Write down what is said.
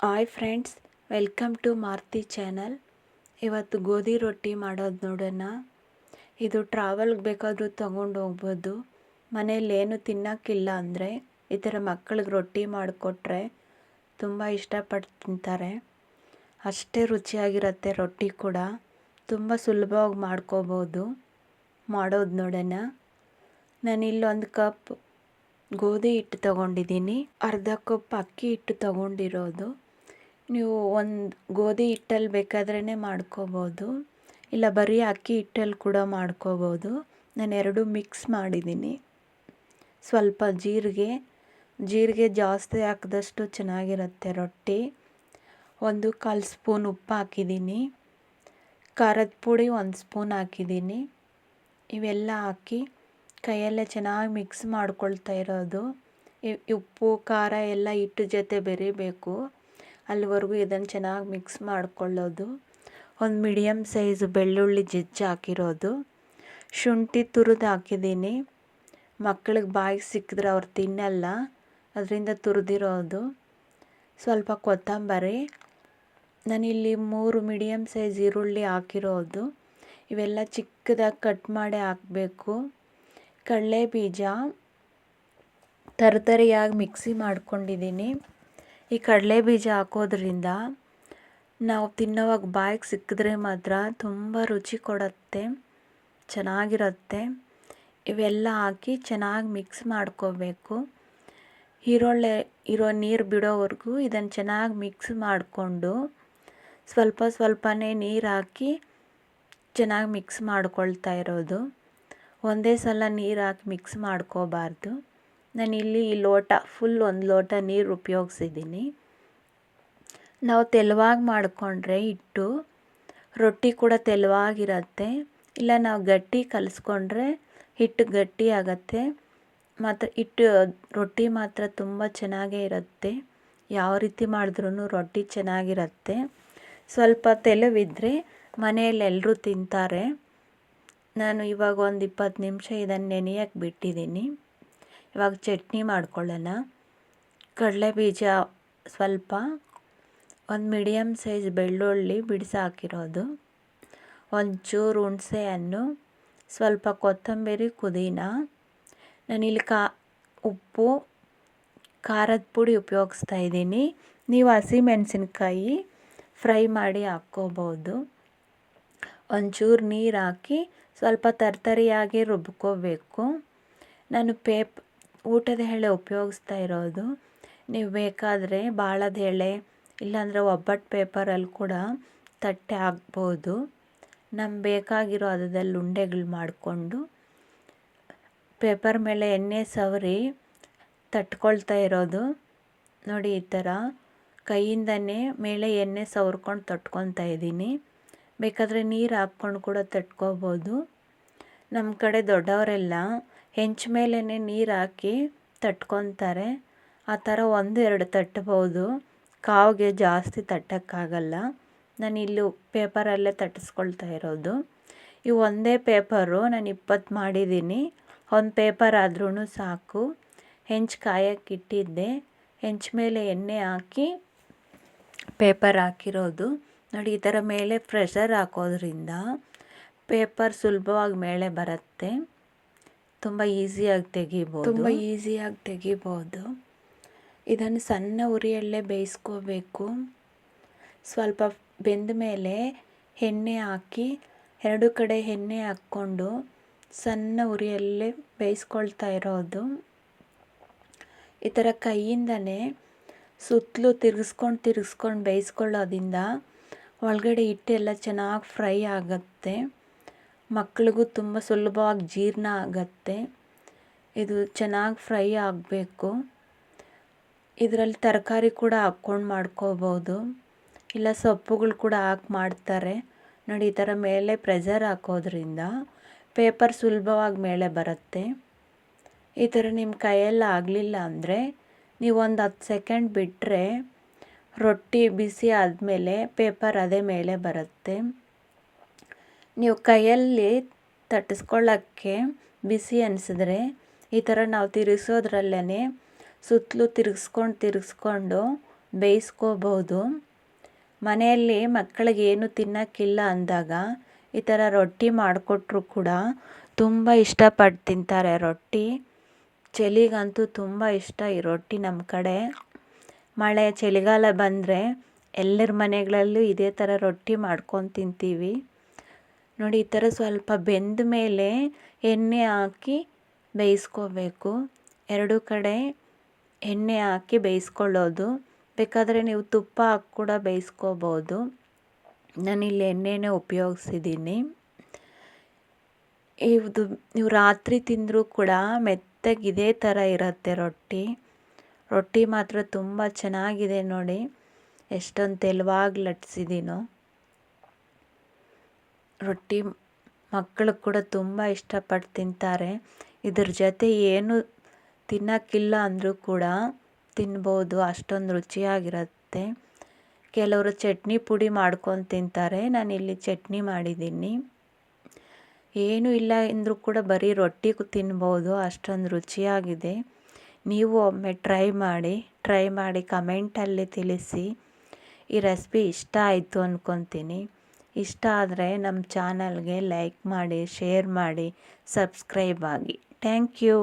Hi friends, welcome to Maruti channel. ಇವತ್ತು ಗೋಧಿ ರೊಟ್ಟಿ ಮಾಡೋದು ನೋಡೋಣ. ಇದು ಟ್ರಾವೆಲ್ಗೆ ಬೇಕಾದರೂ ತೊಗೊಂಡು ಹೋಗ್ಬೋದು. ಮನೇಲಿ ಏನು ತಿನ್ನೋಕ್ಕಿಲ್ಲ ಅಂದರೆ ಈ ಥರ ಮಕ್ಕಳಿಗೆ ರೊಟ್ಟಿ ಮಾಡಿಕೊಟ್ರೆ ತುಂಬ ಇಷ್ಟಪಟ್ಟು ತಿಂತಾರೆ. ಅಷ್ಟೇ ರುಚಿಯಾಗಿರುತ್ತೆ ರೊಟ್ಟಿ ಕೂಡ. ತುಂಬ ಸುಲಭವಾಗಿ ಮಾಡ್ಕೋಬೋದು. ಮಾಡೋದು ನೋಡೋಣ. ನಾನಿಲ್ಲಿ 1 ಕಪ್ ಗೋಧಿ ಹಿಟ್ಟು ತೊಗೊಂಡಿದ್ದೀನಿ. ಅರ್ಧ ಕಪ್ ಅಕ್ಕಿ ಹಿಟ್ಟು ತೊಗೊಂಡಿರೋದು. ನೀವು ಒಂದು ಗೋಧಿ ಹಿಟ್ಟಲ್ಲಿ ಬೇಕಾದ್ರೇ ಮಾಡ್ಕೋಬೋದು, ಇಲ್ಲ ಬರೀ ಅಕ್ಕಿ ಹಿಟ್ಟಲ್ಲಿ ಕೂಡ ಮಾಡ್ಕೋಬೋದು. ನಾನು ಎರಡೂ ಮಿಕ್ಸ್ ಮಾಡಿದ್ದೀನಿ. ಸ್ವಲ್ಪ ಜೀರಿಗೆ ಜಾಸ್ತಿ ಹಾಕಿದಷ್ಟು ಚೆನ್ನಾಗಿರುತ್ತೆ ರೊಟ್ಟಿ. 1/4 ಸ್ಪೂನ್ ಉಪ್ಪು ಹಾಕಿದ್ದೀನಿ. ಖಾರದ ಪುಡಿ 1 ಸ್ಪೂನ್ ಹಾಕಿದ್ದೀನಿ. ಇವೆಲ್ಲ ಹಾಕಿ ಕೈಯಲ್ಲೇ ಚೆನ್ನಾಗಿ ಮಿಕ್ಸ್ ಮಾಡ್ಕೊಳ್ತಾ ಇರೋದು. ಉಪ್ಪು ಖಾರ ಎಲ್ಲ ಹಿಟ್ಟು ಜೊತೆ ಬೆರಿಬೇಕು, ಅಲ್ಲಿವರೆಗೂ ಇದನ್ನು ಚೆನ್ನಾಗಿ ಮಿಕ್ಸ್ ಮಾಡ್ಕೊಳ್ಳೋದು. ಒಂದು ಮೀಡಿಯಮ್ ಸೈಜ್ ಬೆಳ್ಳುಳ್ಳಿ ಜಜ್ಜಿ ಹಾಕಿರೋದು, ಶುಂಠಿ ತುರಿದು ಹಾಕಿದ್ದೀನಿ. ಮಕ್ಕಳಿಗೆ ಬಾಯಿಗೆ ಸಿಕ್ಕಿದ್ರೆ ಅವ್ರು ತಿನ್ನಲ್ಲ, ಅದರಿಂದ ತುರಿದಿರೋದು. ಸ್ವಲ್ಪ ಕೊತ್ತಂಬರಿ. ನಾನಿಲ್ಲಿ 3 ಮೀಡಿಯಮ್ ಸೈಜ್ ಈರುಳ್ಳಿ ಹಾಕಿರೋದು. ಇವೆಲ್ಲ ಚಿಕ್ಕದಾಗಿ ಕಟ್ ಮಾಡಿ ಹಾಕಬೇಕು. ಕಡಲೆ ಬೀಜ ತರಿಯಾಗಿ ಮಿಕ್ಸಿ ಮಾಡ್ಕೊಂಡಿದ್ದೀನಿ. ಈ ಕಡಲೆ ಬೀಜ ಹಾಕೋದ್ರಿಂದ ನಾವು ತಿನ್ನೋವಾಗ ಬಾಯಿಗೆ ಸಿಕ್ಕಿದ್ರೆ ಮಾತ್ರ ತುಂಬ ರುಚಿ ಕೊಡುತ್ತೆ, ಚೆನ್ನಾಗಿರುತ್ತೆ. ಇವೆಲ್ಲ ಹಾಕಿ ಚೆನ್ನಾಗಿ ಮಿಕ್ಸ್ ಮಾಡ್ಕೋಬೇಕು. ಇರೋ ನೀರು ಬಿಡೋವರೆಗೂ ಇದನ್ನು ಚೆನ್ನಾಗಿ ಮಿಕ್ಸ್ ಮಾಡಿಕೊಂಡು ಸ್ವಲ್ಪನೇ ನೀರು ಹಾಕಿ ಚೆನ್ನಾಗಿ ಮಿಕ್ಸ್ ಮಾಡ್ಕೊಳ್ತಾ ಇರೋದು. ಒಂದೇ ಸಲ ನೀರು ಹಾಕಿ ಮಿಕ್ಸ್ ಮಾಡ್ಕೋಬಾರ್ದು. ನಾನಿಲ್ಲಿ ಫುಲ್ 1 ಲೋಟ ನೀರು ಉಪಯೋಗಿಸಿದ್ದೀನಿ. ನಾವು ತೆಳುವಾಗಿ ಮಾಡಿಕೊಂಡ್ರೆ ಹಿಟ್ಟು ರೊಟ್ಟಿ ಕೂಡ ತೆಳುವಾಗಿರುತ್ತೆ. ಇಲ್ಲ ನಾವು ಗಟ್ಟಿ ಕಲಿಸ್ಕೊಂಡ್ರೆ ಹಿಟ್ಟು ಗಟ್ಟಿ ಆಗುತ್ತೆ. ಮತ್ತು ರೊಟ್ಟಿ ಮಾತ್ರ ತುಂಬ ಚೆನ್ನಾಗೇ ಇರುತ್ತೆ. ಯಾವ ರೀತಿ ಮಾಡಿದ್ರೂ ರೊಟ್ಟಿ ಚೆನ್ನಾಗಿರುತ್ತೆ. ಸ್ವಲ್ಪ ತೆಳುವಿದ್ದರೆ ಮನೆಯಲ್ಲಿ ಎಲ್ಲರೂ ತಿಂತಾರೆ. ನಾನು ಇವಾಗ ಒಂದು 20 ನಿಮಿಷ ಇದನ್ನು ನೆನೆಯಕ್ಕೆ ಬಿಟ್ಟಿದ್ದೀನಿ. ಇವಾಗ ಚಟ್ನಿ ಮಾಡ್ಕೊಳ್ಳೋಣ. ಕಡಲೆ ಬೀಜ ಸ್ವಲ್ಪ, 1 ಮೀಡಿಯಮ್ ಸೈಜ್ ಬೆಳ್ಳುಳ್ಳಿ ಬಿಡಿಸಿ ಹಾಕಿರೋದು, ಒಂಚೂರು ಹುಣಸೆ ಹಣ್ಣು, ಸ್ವಲ್ಪ ಕೊತ್ತಂಬರಿ, ಪುದೀನ. ನಾನಿಲ್ಲಿ ಉಪ್ಪು ಖಾರದ ಪುಡಿ ಉಪಯೋಗಿಸ್ತಾ ಇದ್ದೀನಿ. ನೀವು ಹಸಿಮೆಣಸಿನ್ಕಾಯಿ ಫ್ರೈ ಮಾಡಿ ಹಾಕ್ಕೋಬೋದು. ಒಂಚೂರು ನೀರು ಹಾಕಿ ಸ್ವಲ್ಪ ತರಿಯಾಗಿ ರುಬ್ಕೋಬೇಕು. ನಾನು ಊಟದ ಎಳೆ ಉಪಯೋಗಿಸ್ತಾ ಇರೋದು. ನೀವು ಬೇಕಾದರೆ ಬಾಳದ ಎಳೆ ಇಲ್ಲಾಂದರೆ ಒಬ್ಬಟ್ಟು ಪೇಪರಲ್ಲಿ ಕೂಡ ತಟ್ಟೆ ಹಾಕ್ಬೋದು. ನಮ್ಗೆ ಬೇಕಾಗಿರೋ ಹದದಲ್ಲಿ ಉಂಡೆಗಳು ಮಾಡಿಕೊಂಡು ಪೇಪರ್ ಮೇಲೆ ಎಣ್ಣೆ ಸವರಿ ತಟ್ಕೊಳ್ತಾ ಇರೋದು. ನೋಡಿ, ಈ ಥರ ಕೈಯಿಂದನೇ ಮೇಲೆ ಎಣ್ಣೆ ಸವರ್ಕೊಂಡು ತಟ್ಕೊತಾ ಇದ್ದೀನಿ. ಬೇಕಾದರೆ ನೀರು ಹಾಕ್ಕೊಂಡು ಕೂಡ ತಟ್ಕೋಬೋದು. ನಮ್ಮ ಕಡೆ ದೊಡ್ಡವರೆಲ್ಲ ಹೆಂಚು ಮೇಲೇ ನೀರು ಹಾಕಿ ತಟ್ಕೊತಾರೆ. ಆ ಥರ 1-2 ತಟ್ಬೋದು. ಕಾವಿಗೆ ಜಾಸ್ತಿ ತಟ್ಟೋಕ್ಕಾಗಲ್ಲ. ನಾನಿಲ್ಲಿ ಪೇಪರಲ್ಲೇ ತಟ್ಟಿಸ್ಕೊಳ್ತಾ ಇರೋದು. ಇವು ಒಂದೇ ಪೇಪರು ನಾನು 20 ಮಾಡಿದ್ದೀನಿ. 1 ಪೇಪರ್ ಆದ್ರೂ ಸಾಕು. ಹೆಂಚು ಕಾಯಕ್ಕೆ ಇಟ್ಟಿದ್ದೆ, ಹೆಂಚು ಮೇಲೆ ಎಣ್ಣೆ ಹಾಕಿ ಪೇಪರ್ ಹಾಕಿರೋದು. ನೋಡಿ, ಈ ಥರ ಮೇಲೆ ಪ್ರೆಷರ್ ಹಾಕೋದ್ರಿಂದ ಪೇಪರ್ ಸುಲಭವಾಗಿ ಮೇಲೆ ಬರುತ್ತೆ. ತುಂಬ ಈಸಿಯಾಗಿ ತೆಗಿಬೋದು. ಇದನ್ನು ಸಣ್ಣ ಉರಿಯಲ್ಲೇ ಬೇಯಿಸ್ಕೋಬೇಕು. ಸ್ವಲ್ಪ ಬೆಂದ ಮೇಲೆ ಎಣ್ಣೆ ಹಾಕಿ 2 ಕಡೆ ಎಣ್ಣೆ ಹಾಕ್ಕೊಂಡು ಸಣ್ಣ ಉರಿಯಲ್ಲೇ ಬೇಯಿಸ್ಕೊಳ್ತಾ ಇರೋದು. ಈ ಥರ ಕೈಯಿಂದನೇ ಸುತ್ತಲೂ ತಿರುಗಿಸ್ಕೊಂಡು ಬೇಯಿಸ್ಕೊಳ್ಳೋದ್ರಿಂದ ಒಳಗಡೆ ಹಿಟ್ಟೆಲ್ಲ ಚೆನ್ನಾಗಿ ಫ್ರೈ ಆಗುತ್ತೆ. ಮಕ್ಕಳಿಗೂ ತುಂಬ ಸುಲಭವಾಗಿ ಜೀರ್ಣ ಆಗುತ್ತೆ. ಇದು ಚೆನ್ನಾಗಿ ಫ್ರೈ ಆಗಬೇಕು. ಇದರಲ್ಲಿ ತರಕಾರಿ ಕೂಡ ಹಾಕ್ಕೊಂಡು ಮಾಡ್ಕೋಬೋದು, ಇಲ್ಲ ಸೊಪ್ಪುಗಳು ಕೂಡ ಹಾಕಿ ಮಾಡ್ತಾರೆ. ನೋಡಿ, ಈ ಥರ ಮೇಲೆ ಪ್ರೆಷರ್ ಹಾಕೋದ್ರಿಂದ ಪೇಪರ್ ಸುಲಭವಾಗಿ ಮೇಲೆ ಬರುತ್ತೆ. ಈ ಥರ ನಿಮ್ಮ ಕೈಯಲ್ಲಿ ಆಗಲಿಲ್ಲ ಅಂದರೆ ನೀವು ಒಂದು 10 ಸೆಕೆಂಡ್ ಬಿಟ್ಟರೆ ರೊಟ್ಟಿ ಬಿಸಿ ಆದಮೇಲೆ ಪೇಪರ್ ಅದೇ ಮೇಲೆ ಬರುತ್ತೆ. ನೀವು ಕೈಯಲ್ಲಿ ತಟ್ಟಿಸ್ಕೊಳ್ಳೋಕ್ಕೆ ಬಿಸಿ ಅನಿಸಿದ್ರೆ ಈ ಥರ ನಾವು ತಿರುಗಿಸೋದ್ರಲ್ಲೇ ಸುತ್ತಲೂ ತಿರುಗಿಸ್ಕೊಂಡು ಬೇಯಿಸ್ಕೋಬೋದು. ಮನೆಯಲ್ಲಿ ಮಕ್ಕಳಿಗೆ ಏನು ತಿನ್ನೋಕ್ಕಿಲ್ಲ ಅಂದಾಗ ಈ ಥರ ರೊಟ್ಟಿ ಮಾಡಿಕೊಟ್ರು ಕೂಡ ತುಂಬ ಇಷ್ಟಪಟ್ಟು ತಿಂತಾರೆ. ರೊಟ್ಟಿ ಚಳಿಗಂತೂ ತುಂಬ ಇಷ್ಟ ಈ ರೊಟ್ಟಿ. ನಮ್ಮ ಕಡೆ ಮಳೆ ಚಳಿಗಾಲ ಬಂದರೆ ಎಲ್ಲರ ಮನೆಗಳಲ್ಲೂ ಇದೇ ಥರ ರೊಟ್ಟಿ ಮಾಡ್ಕೊಂಡು ತಿಂತೀವಿ. ನೋಡಿ, ಈ ಥರ ಸ್ವಲ್ಪ ಬೆಂದ ಮೇಲೆ ಎಣ್ಣೆ ಹಾಕಿ ಬೇಯಿಸ್ಕೋಬೇಕು. ಎರಡೂ ಕಡೆ ಎಣ್ಣೆ ಹಾಕಿ ಬೇಯಿಸ್ಕೊಳ್ಳೋದು. ಬೇಕಾದರೆ ನೀವು ತುಪ್ಪ ಹಾಕಿ ಕೂಡ ಬೇಯಿಸ್ಕೋಬೋದು. ನಾನಿಲ್ಲಿ ಎಣ್ಣೆನೇ ಉಪಯೋಗಿಸಿದ್ದೀನಿ. ಇದು ನೀವು ರಾತ್ರಿ ತಿಂದರೂ ಕೂಡ ಮೆತ್ತಗೆ ಇದೇ ಥರ ಇರುತ್ತೆ ರೊಟ್ಟಿ. ರೊಟ್ಟಿ ಮಾತ್ರ ತುಂಬ ಚೆನ್ನಾಗಿದೆ ನೋಡಿ, ಎಷ್ಟೊಂದು ತೆಳುವಾಗಿ ಲಟ್ಸಿದ್ದೀನೋ. ರೊಟ್ಟಿ ಮಕ್ಕಳು ಕೂಡ ತುಂಬ ಇಷ್ಟಪಟ್ಟು ತಿಂತಾರೆ. ಇದ್ರ ಜೊತೆ ಏನು ತಿನ್ನೋಕ್ಕಿಲ್ಲ ಅಂದರೂ ಕೂಡ ತಿನ್ಬೋದು, ಅಷ್ಟೊಂದು ರುಚಿಯಾಗಿರುತ್ತೆ. ಕೆಲವರು ಚಟ್ನಿ ಪುಡಿ ಮಾಡ್ಕೊಂಡು ತಿಂತಾರೆ. ನಾನಿಲ್ಲಿ ಚಟ್ನಿ ಮಾಡಿದ್ದೀನಿ. ಏನೂ ಇಲ್ಲ ಅಂದರೂ ಕೂಡ ಬರೀ ರೊಟ್ಟಿ ತಿನ್ಬೋದು, ಅಷ್ಟೊಂದು ರುಚಿಯಾಗಿದೆ. ನೀವು ಒಮ್ಮೆ ಟ್ರೈ ಮಾಡಿ ಕಮೆಂಟಲ್ಲಿ ತಿಳಿಸಿ. ಈ ರೆಸಿಪಿ ಇಷ್ಟ ಆಯಿತು ಅಂದ್ಕೊತೀನಿ. ಇಷ್ಟ ಆದರೆ ನಮ್ಮ ಚಾನಲ್ಗೆ ಲೈಕ್ ಮಾಡಿ, ಶೇರ್ ಮಾಡಿ, ಸಬ್ಸ್ಕ್ರೈಬ್ ಆಗಿ. Thank you.